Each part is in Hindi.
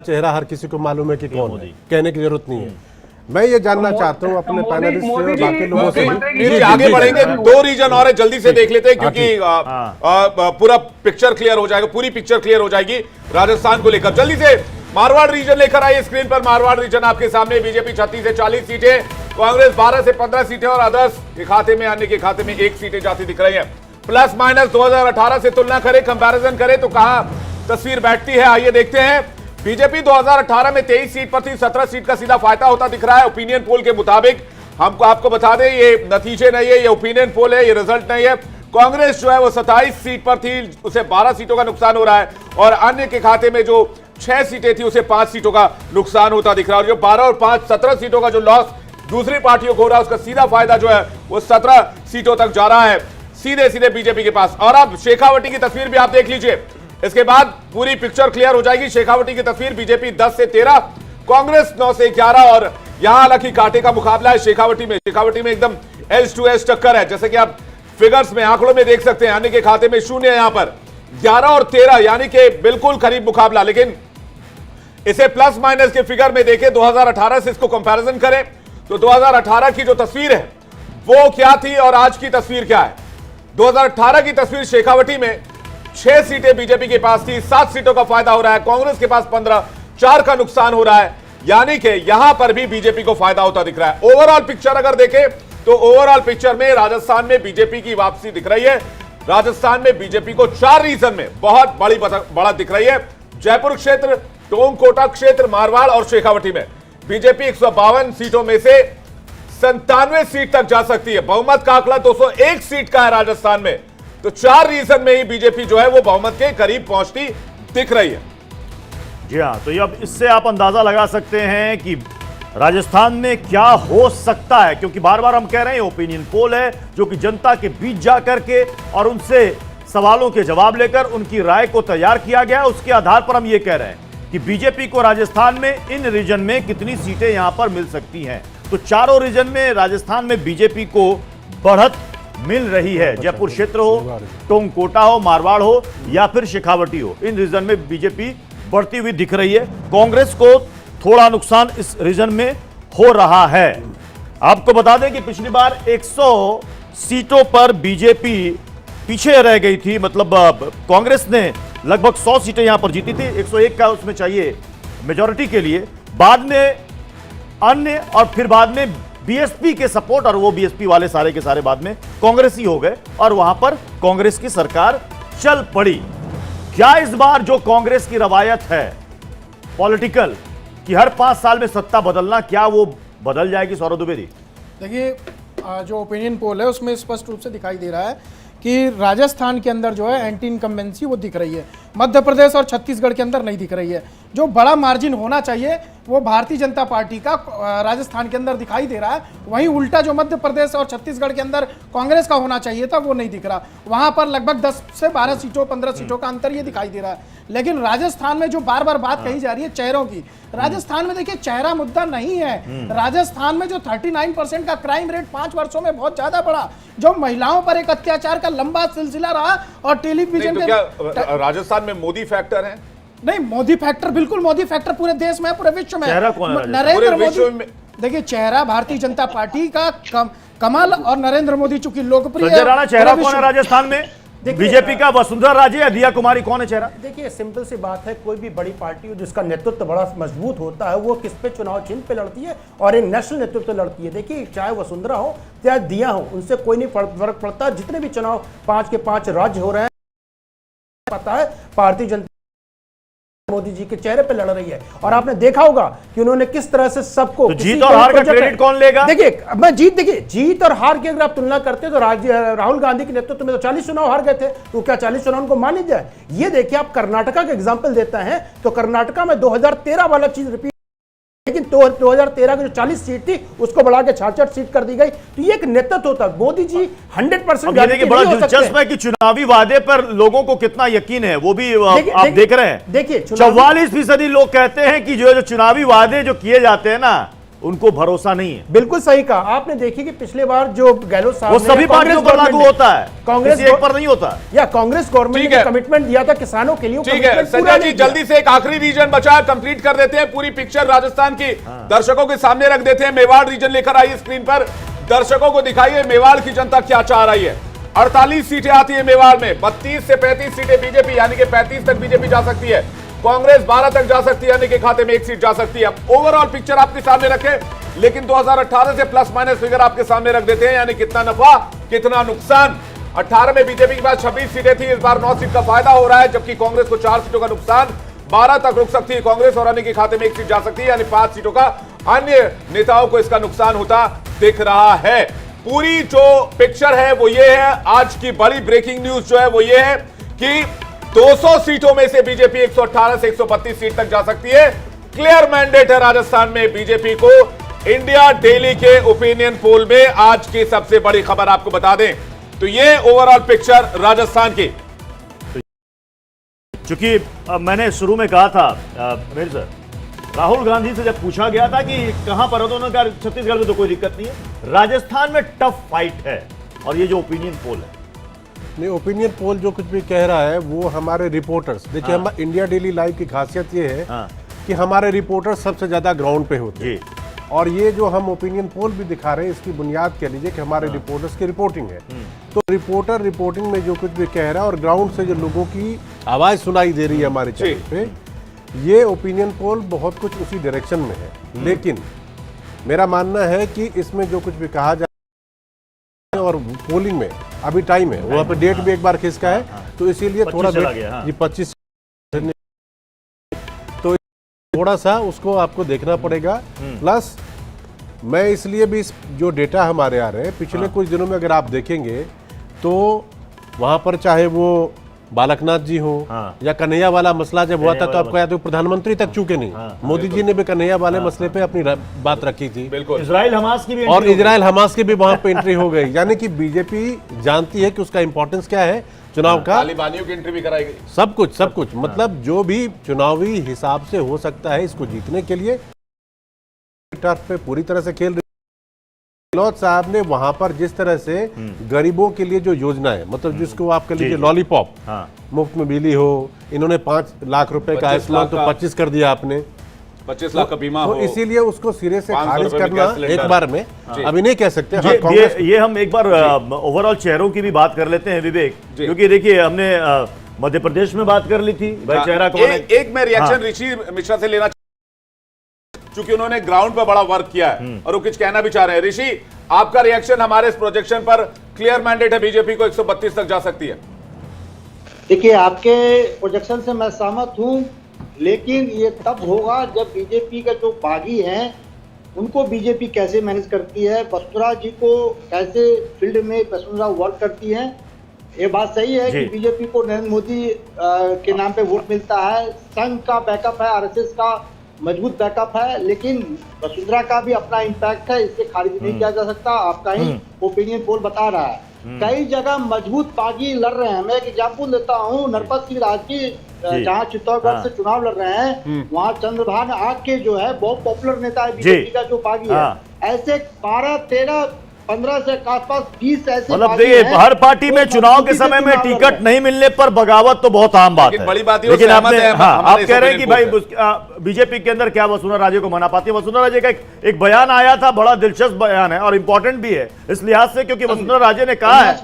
चेहरा हर किसी को मालूम है कि कौन है, कहने की जरूरत नहीं है। मैं ये जानना चाहता हूँ अपने पैनलिस्ट से और बाकी लोगों से। आगे बढ़ेंगे, दो रीजन और है, जल्दी से देख लेते हैं क्योंकि पूरा पिक्चर क्लियर हो जाएगा, पूरी पिक्चर क्लियर हो जाएगी राजस्थान को लेकर। जल्दी से मारवाड़ रीजन लेकर आइए स्क्रीन पर। मारवाड़ रीजन आपके सामने, बीजेपी 36 से 40 सीटें, कांग्रेस 12 से 15 सीटें और अदर्स के खाते में, अन्य के खाते में 1 सीटें जाती दिख रही है। प्लस माइनस 2018 से तुलना करें, कंपैरिजन करें तो कहां तस्वीर बैठती है, आइए देखते हैं। बीजेपी 2018 में 23 सीट पर थी, 17 सीट का सीधा फायदा होता दिख रहा है ओपिनियन पोल के मुताबिक। हमको आपको बता दें ये नतीजे नहीं है, ये ओपिनियन पोल है, ये रिजल्ट नहीं है। कांग्रेस जो है वो 27 सीट पर थी, उसे 12 सीटों का नुकसान हो रहा है और अन्य के खाते में जो 6 सीटें थी उसे 5 सीटों का नुकसान होता दिख रहा है। और जो 12 और 5 17 सीटों का जो लॉस दूसरी पार्टियों को हो रहा है, उसका सीधा फायदा जो है वो 17 सीटों तक जा रहा है, सीधे सीधे बीजेपी के पास। और अब शेखावटी की तस्वीर भी आप देख लीजिए, इसके बाद पूरी पिक्चर क्लियर हो जाएगी। शेखावटी की तस्वीर, बीजेपी 10 से 13, कांग्रेस 9 से 11 और यहां हालांकि कांटे का मुकाबला है शेखावटी में। शेखावटी में एकदम एज टू एज टक्कर है, जैसे कि आप फिगर्स में, आंकड़ों में देख सकते हैं। अन्य के खाते में 0 है, यहां पर 11 और 13 यानी कि बिल्कुल करीब मुकाबला। लेकिन इसे प्लस माइनस के फिगर में देखें, 2018 से इसको कंपैरिजन करें तो 2018 की जो तस्वीर है वो क्या थी और आज की तस्वीर क्या है। 2018 की तस्वीर शेखावटी में 6 सीटें बीजेपी के पास थी, 7 सीटों का फायदा हो रहा है, कांग्रेस के पास 15, 4 का नुकसान हो रहा है, यानी कि यहां पर भी बीजेपी को फायदा होता दिख रहा है। ओवरऑल पिक्चर अगर देखें तो ओवरऑल पिक्चर में राजस्थान में बीजेपी की वापसी दिख रही है। राजस्थान में बीजेपी को 4 रीजन में बहुत बड़ी बढ़त दिख रही है। जयपुर क्षेत्र, टोंक कोटा क्षेत्र, मारवाड़ और शेखावटी में बीजेपी 152 सीटों में से 97 सीट तक जा सकती है। बहुमत का आंकड़ा 201 सीट का है राजस्थान में, तो 4 रीजन में ही बीजेपी जो है वो बहुमत के करीब पहुंचती दिख रही है। जी हाँ, तो अब इससे आप अंदाजा लगा सकते हैं कि राजस्थान में क्या हो सकता है, क्योंकि बार बार हम कह रहे हैं ओपिनियन पोल है जो कि जनता के बीच जाकर के और उनसे सवालों के जवाब लेकर उनकी राय को तैयार किया गया। उसके आधार पर हम ये कह रहे हैं कि बीजेपी को राजस्थान में इन रीजन में कितनी सीटें यहां पर मिल सकती हैं। तो चारों रीजन में राजस्थान में बीजेपी को बढ़त मिल रही है। जयपुर क्षेत्र हो, टोंक कोटा हो, मारवाड़ हो या फिर शेखावटी हो, इन रीजन में बीजेपी बढ़ती हुई दिख रही है। कांग्रेस को थोड़ा नुकसान इस रीजन में हो रहा है। आपको बता दें कि पिछली बार 100 सीटों पर बीजेपी पीछे रह गई थी, मतलब कांग्रेस ने लगभग 100 सीटें यहां पर जीती थी, 101 का उसमें चाहिए मेजॉरिटी के लिए। बाद में अन्य और फिर बाद में बीएसपी के सपोर्ट, और वो बीएसपी वाले सारे के सारे बाद में कांग्रेसी हो गए और वहां पर कांग्रेस की सरकार चल पड़ी। क्या इस बार जो कांग्रेस की रवायत है पॉलिटिकल कि हर 5 साल में सत्ता बदलना, क्या वो बदल जाएगी सौरभ द्विवेदी? देखिए, जो ओपिनियन पोल है उसमें स्पष्ट रूप से दिखाई दे रहा है कि राजस्थान के अंदर जो है एंटी इनकम्बेंसी वो दिख रही है, मध्य प्रदेश और छत्तीसगढ़ के अंदर नहीं दिख रही है। जो बड़ा मार्जिन होना चाहिए वो भारतीय जनता पार्टी का राजस्थान के अंदर दिखाई दे रहा है, वहीं उल्टा जो मध्य प्रदेश और छत्तीसगढ़ के अंदर कांग्रेस का होना चाहिए था वो नहीं दिख रहा। वहां पर लगभग 10 से 12 सीटों, 15 सीटों का अंतर ये दिखाई दे रहा है। लेकिन राजस्थान में जो बार बार बात कही जा रही है चेहरों की, राजस्थान में देखिए चेहरा मुद्दा नहीं है। राजस्थान में जो 39% का क्राइम रेट 5 वर्षों में बहुत ज्यादा बढ़ा, जो महिलाओं पर एक अत्याचार का लंबा सिलसिला रहा और टेलीविजन तो क्या राजस्थान में मोदी फैक्टर है? नहीं, मोदी फैक्टर, बिल्कुल मोदी फैक्टर पूरे देश में, पूरे विश्व में। नरेंद्र मोदी, देखिए चेहरा भारतीय जनता पार्टी का कमल और नरेंद्र मोदी चूंकि लोकप्रिय। चेहरा कौन है राजस्थान में? बीजेपी का वसुंधरा राजे या दिया कुमारी, कौन है चेहरा? देखिए, सिंपल सी बात है, कोई भी बड़ी पार्टी हो जिसका नेतृत्व बड़ा मजबूत होता है वो किस पे चुनाव चिन्ह पे लड़ती है और एक नेशनल नेतृत्व लड़ती है। देखिए, चाहे वसुंधरा हो चाहे दिया हो, उनसे कोई नहीं फर्क पड़ता। जितने भी चुनाव 5 के 5 राज्य हो रहे हैं, पता है भारतीय जनता मोदी जी के चेहरे पे लड़ रही है। और आपने देखा होगा कि उन्होंने किस तरह से सबको, तो जीत और हार का क्रेडिट कौन लेगा? देखिए, देखिए जीत और हार की अगर आप तुलना करते हैं तो राहुल गांधी के नेतृत्व में तो 40 चुनाव हार गए थे, तो क्या 40 चुनाव उनको मान लीजिए? ये देखिए, आप कर्नाटका का एग्जांपल देते हैं तो कर्नाटका में 2013 वाला चीज रिपीट, लेकिन 2013 की जो 40 सीट थी उसको बढ़ा के 66 सीट कर दी गई। तो ये एक नेतृत्व होता है। मोदी जी 100% बड़ा दिलचस्प है कि चुनावी वादे पर लोगों को कितना यकीन है, वो भी आप देख रहे हैं। देखिए, 44% लोग कहते हैं कि जो चुनावी वादे जो किए जाते हैं ना, उनको भरोसा नहीं है। बिल्कुल सही कहा आपने। देखिए कि पिछले बार जो गहलोत साहब वो ने सभी पार्टियों पर लागू होता है, कांग्रेस किसी एक पर नहीं होता। या कांग्रेस गवर्नमेंट ठीक ने है। कमिटमेंट दिया था किसानों के लिए, वो ठीक है commitment पूरा संजय जी, नहीं किया। जल्दी से एक आखिरी रीजन बचा है, कंप्लीट कर देते हैं। पूरी पिक्चर राजस्थान की दर्शकों के सामने रख देते हैं। मेवाड़ रीजन लेकर आइए स्क्रीन पर, दर्शकों को दिखाइए मेवाड़ की जनता क्या चाह रही है। 48 सीटें आती है मेवाड़ में, 32 से 35 सीटें बीजेपी, यानी कि 35 तक बीजेपी जा सकती है, कांग्रेस 12 तक जा सकती है, यानी कि खाते में 1 सीट जा सकती है। ओवरऑल पिक्चर आपके सामने रखे, लेकिन 2018 से प्लस माइनस फिगर आपके सामने रख देते हैं, यानी कितना नफा कितना नुकसान। 18 में बीजेपी के पास 26 सीटें थी, इस बार 9 सीट का फायदा हो रहा है, जबकि कांग्रेस को 4 सीटों का नुकसान। 12 तक रुक सकती है कांग्रेस और अन्य के खाते में 1 सीट जा सकती है, यानी 5 सीटों का अन्य नेताओं को इसका नुकसान होता दिख रहा है। पूरी जो पिक्चर है वो ये है, आज की बड़ी ब्रेकिंग न्यूज जो है वो ये है कि 200 सीटों में से बीजेपी 118 से 132 सीट तक जा सकती है। क्लियर मैंडेट है राजस्थान में बीजेपी को। इंडिया डेली के ओपिनियन पोल में आज की सबसे बड़ी खबर आपको बता दें तो ये ओवरऑल पिक्चर राजस्थान की। चूंकि मैंने शुरू में कहा था मेरे सर, राहुल गांधी से जब पूछा गया था कि कहां पर हो, तो उन्होंने कहा छत्तीसगढ़ में तो कोई दिक्कत नहीं है, राजस्थान में टफ फाइट है। और ये जो ओपिनियन पोल है, नहीं, ओपिनियन पोल जो कुछ भी कह रहा है वो हमारे रिपोर्टर्स, देखिए हम इंडिया डेली लाइव की खासियत ये है कि हमारे रिपोर्टर्स सबसे ज्यादा ग्राउंड पे होते हैं। और ये जो हम ओपिनियन पोल भी दिखा रहे हैं इसकी बुनियाद कह लीजिए कि हमारे रिपोर्टर्स की रिपोर्टिंग है। तो रिपोर्टर रिपोर्टिंग में जो कुछ भी कह रहा है और ग्राउंड से जो लोगों की आवाज सुनाई दे रही है हमारे चैनल पे, ये ओपिनियन पोल बहुत कुछ उसी डायरेक्शन में है। लेकिन मेरा मानना है कि इसमें जो कुछ भी कहा जाए और पोलिंग में अभी टाइम है, वहाँ पे डेट भी एक बार खिसका है, तो इसीलिए थोड़ा ये 25 तो थोड़ा सा उसको आपको देखना पड़ेगा। प्लस मैं इसलिए भी इस जो डेटा हमारे आ रहे हैं पिछले कुछ दिनों में अगर आप देखेंगे तो वहां पर चाहे वो बालकनाथ जी हो या कन्हैया वाला मसला जब हुआ था तो आपको याद है प्रधानमंत्री तक चूके नहीं, मोदी जी ने भी कन्हैया वाले मसले पे अपनी बात रखी थी। बिल्कुल, इजराइल हमास की भी और इजराइल हमास की भी वहां पे एंट्री हो गई। यानी कि बीजेपी जानती है कि उसका इंपॉर्टेंस क्या है चुनाव का। तालिबानियों की एंट्री भी कराई गई, सब कुछ मतलब जो भी चुनावी हिसाब से हो सकता है इसको जीतने के लिए टर्फ पे पूरी तरह से खेल रही। गहलोत साहब ने वहां पर जिस तरह से गरीबों के लिए जो योजना है, मतलब जिसको आप कह लीजिए लॉलीपॉप, मुफ्त में बिजली हो, इन्होंने 5 लाख रुपए का आयुष्मान तो 25 कर दिया आपने, 25 लाख का बीमा तो हो। इसीलिए उसको सिरे से 500 खारिज रुपए में करना गैस सिलेंडर। एक बार में अभी नहीं कह सकते। हाँ, ये कांग्रेस हम एक बार ओवरऑल चेहरों की भी बात कर लेते हैं विवेक, क्योंकि देखिए हमने मध्य प्रदेश में बात कर ली थी, भाई चेहरा कौन है। एक मैं रिएक्शन ऋषि मिश्रा से लेना, चूंकि उन्होंने ग्राउंड पर बड़ा वर्क किया है और वो कुछ कहना भी चाह रहे हैं। ऋषि, आपका रिएक्शन हमारे इस प्रोजेक्शन पर, क्लियर मैंडेट है बीजेपी को 132 तक जा सकती है। देखिए, आपके प्रोजेक्शन से मैं सहमत हूं, लेकिन ये तब होगा जब बीजेपी का जो बागी हैं उनको बीजेपी कैसे मैनेज करती है, वसुंधरा जी को कैसे फील्ड में वसुंधरा वर्क करती है। ये बात सही है कि बीजेपी को नरेंद्र मोदी के नाम पे वोट मिलता है, संघ का बैकअप है, आरएसएस का मजबूत बैकअप है, लेकिन वसुंधरा का भी अपना इम्पैक्ट है, इससे खारिज नहीं किया जा सकता। आपका ही ओपिनियन पोल बता रहा है कई जगह मजबूत बागी लड़ रहे हैं। मैं एक एग्जाम्पल देता हूँ, नरपत सिंह राजगी जहाँ चित्तौड़गढ़ से चुनाव लड़ रहे हैं, वहाँ चंद्रभान आग के जो है बहुत पॉपुलर नेता है बीजेपी का जो बागी है। ऐसे 12, 13, 15 से आसपास 20 ऐसे मतलब देखिए हर पार्टी में चुनाव के समय में टिकट नहीं मिलने पर बगावत तो बहुत आम बात है। बड़ी बात है, लेकिन आपने आप हमारे कह रहे हैं कि भाई बीजेपी के अंदर क्या वसुंधरा राजे को मना पाती है। वसुंधरा राजे का एक बयान आया था, बड़ा दिलचस्प बयान है और इंपॉर्टेंट भी है इस लिहाज से, क्योंकि वसुंधरा राजे ने कहा है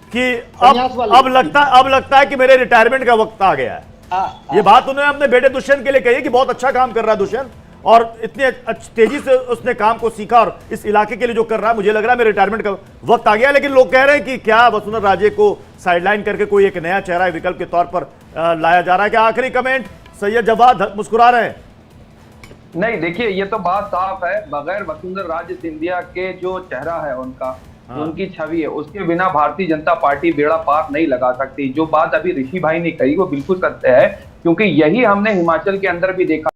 कि अब लगता है कि मेरे रिटायरमेंट का वक्त आ गया है। ये बात उन्होंने अपने बेटे दुष्यंत के लिए कही है कि बहुत अच्छा काम कर रहा है दुष्यंत, और इतनी तेजी से उसने काम को सीखा और इस इलाके के लिए जो कर रहा है, मुझे लग रहा है मेरे रिटायरमेंट का वक्त आ गया। लेकिन लोग कह रहे हैं कि क्या वसुंधरा राजे को साइडलाइन करके कोई एक नया चेहरा विकल्प के तौर पर लाया जा रहा है क्या? आखिरी कमेंट, सैयद जवाद मुस्कुरा रहे हैं। नहीं, देखिए ये तो बात साफ है, बगैर वसुंधरा राजे सिंधिया के जो चेहरा है उनका, उनकी छवि है, उसके बिना भारतीय जनता पार्टी बेड़ा पार नहीं लगा सकती। जो बात अभी ऋषि भाई ने कही वो बिल्कुल सत्य है, क्योंकि यही हमने हिमाचल के अंदर भी देखा।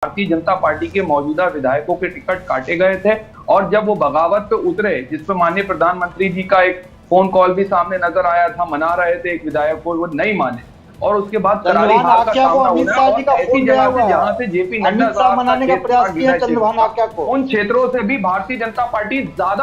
भारतीय जनता पार्टी के मौजूदा विधायकों के टिकट काटे गए थे और जब वो बगावत पे उतरे, जिसपे माननीय प्रधानमंत्री जी का एक फोन कॉल भी सामने नजर आया था, मना रहे थे एक विधायक को, वो नहीं माने। और उसके बाद करारी चंद्रभान हार का आख्या को सामना अमित होना शाह है। जी का और ऐसी फोन गया जगह हुआ से है। जहां से जेपी नड्डा अमित शाह साहब का मनाने का क्षेत्र प्रयास था, किया विधायक चंद्रभान क्षेत्र आख्या था, को। उन क्षेत्रों से भी भारतीय जनता पार्टी ज्यादा